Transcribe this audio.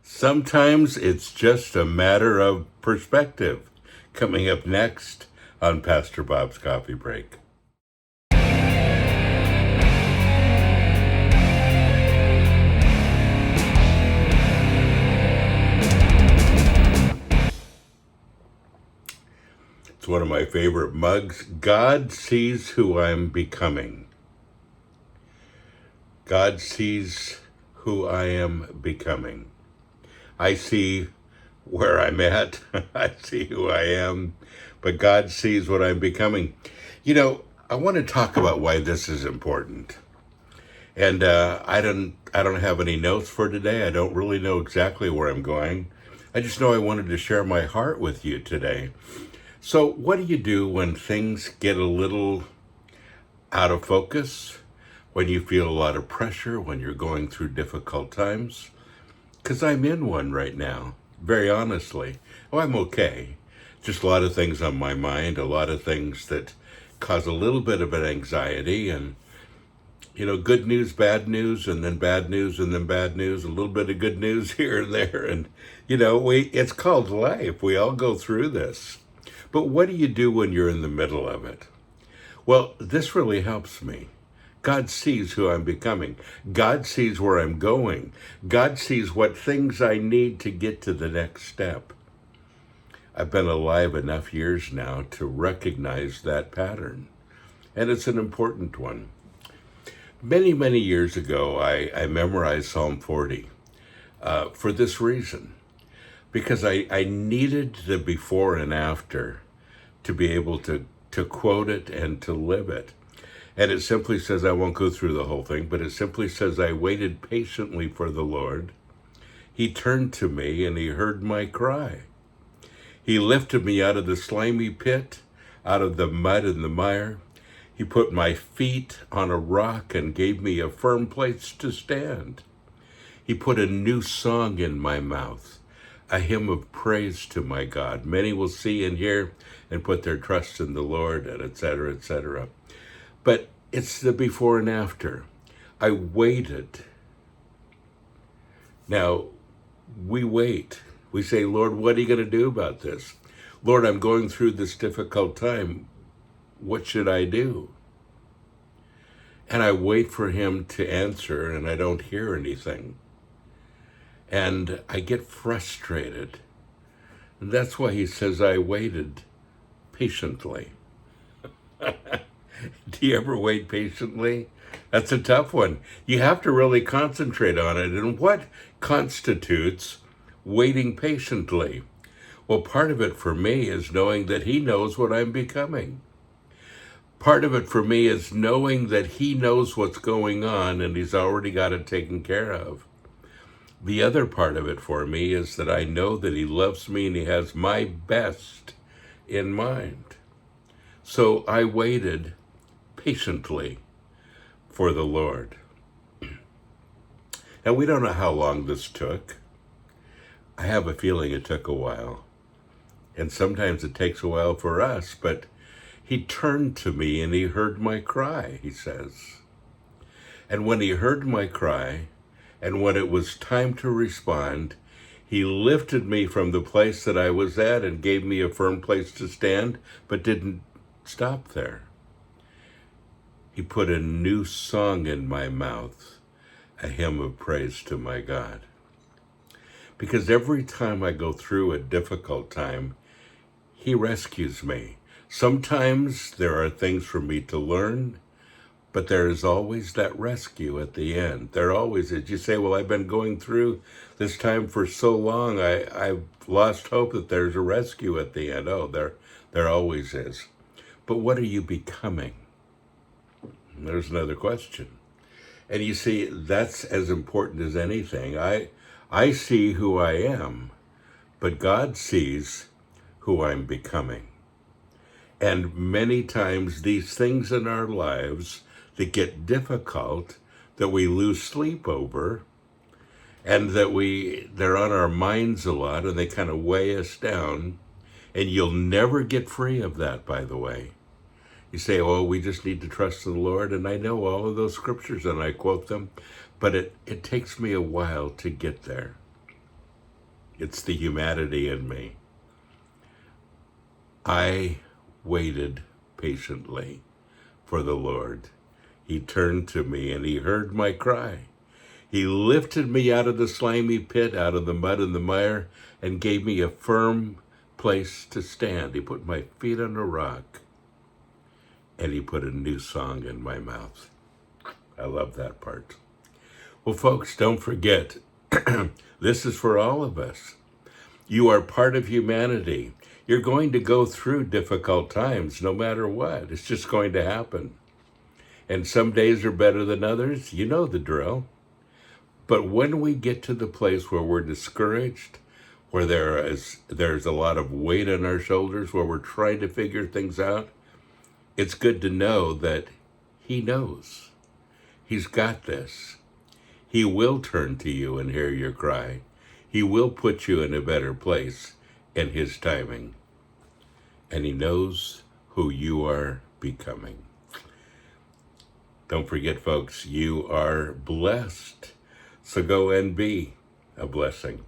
Sometimes it's just a matter of perspective. Coming up next on Pastor Bob's Coffee Break. It's one of my favorite mugs. God sees who I'm becoming. God sees who I am becoming. I see where I'm at. I see who I am, but God sees what I'm becoming. You know, I want to talk about why this is important. And I don't have any notes for today. I don't really know exactly where I'm going. I just know I wanted to share my heart with you today. So, what do you do when things get a little out of focus? When you feel a lot of pressure, when you're going through difficult times? Because I'm in one right now, very honestly. Oh, I'm okay. Just a lot of things on my mind, a lot of things that cause a little bit of an anxiety, and good news, bad news, and then bad news, and then bad news, a little bit of good news here and there. And, it's called life. We all go through this. But what do you do when you're in the middle of it? Well, this really helps me. God sees who I'm becoming. God sees where I'm going. God sees what things I need to get to the next step. I've been alive enough years now to recognize that pattern, and it's an important one. Many, many years ago, I memorized Psalm 40 for this reason, because I needed the before and after to be able to quote it and to live it. And it simply says, I won't go through the whole thing, but it simply says, I waited patiently for the Lord. He turned to me and he heard my cry. He lifted me out of the slimy pit, out of the mud and the mire. He put my feet on a rock and gave me a firm place to stand. He put a new song in my mouth, a hymn of praise to my God. Many will see and hear and put their trust in the Lord, and et cetera, et cetera. But it's the before and after. I waited. Now, we wait. We say, Lord, what are you going to do about this? Lord, I'm going through this difficult time. What should I do? And I wait for him to answer, and I don't hear anything. And I get frustrated. And that's why he says, I waited patiently. Do you ever wait patiently? That's a tough one. You have to really concentrate on it. And what constitutes waiting patiently? Well, part of it for me is knowing that he knows what I'm becoming. Part of it for me is knowing that he knows what's going on and he's already got it taken care of. The other part of it for me is that I know that he loves me and he has my best in mind. So I waited patiently for the Lord. Now, we don't know how long this took. I have a feeling it took a while. And sometimes it takes a while for us, but he turned to me and he heard my cry, he says. And when he heard my cry, and when it was time to respond, he lifted me from the place that I was at and gave me a firm place to stand, but didn't stop there. He put a new song in my mouth, a hymn of praise to my God. Because every time I go through a difficult time, he rescues me. Sometimes there are things for me to learn, but there is always that rescue at the end. There always is. You say, well, I've been going through this time for so long, I've lost hope that there's a rescue at the end. Oh, there always is. But what are you becoming? There's another question. And you see, that's as important as anything. I see who I am, but God sees who I'm becoming. And many times these things in our lives that get difficult, that we lose sleep over, and that they're on our minds a lot and they kind of weigh us down. And you'll never get free of that, by the way. You say, oh, we just need to trust in the Lord. And I know all of those scriptures and I quote them, but it takes me a while to get there. It's the humanity in me. I waited patiently for the Lord. He turned to me and he heard my cry. He lifted me out of the slimy pit, out of the mud and the mire, and gave me a firm place to stand. He put my feet on a rock, and he put a new song in my mouth. I love that part. Well, folks, don't forget, this is for all of us. You are part of humanity. You're going to go through difficult times no matter what. It's just going to happen. And some days are better than others. You know the drill. But when we get to the place where we're discouraged, where there's a lot of weight on our shoulders, where we're trying to figure things out, it's good to know that he knows. He's got this. He will turn to you and hear your cry. He will put you in a better place in his timing. And he knows who you are becoming. Don't forget, folks, you are blessed. So go and be a blessing.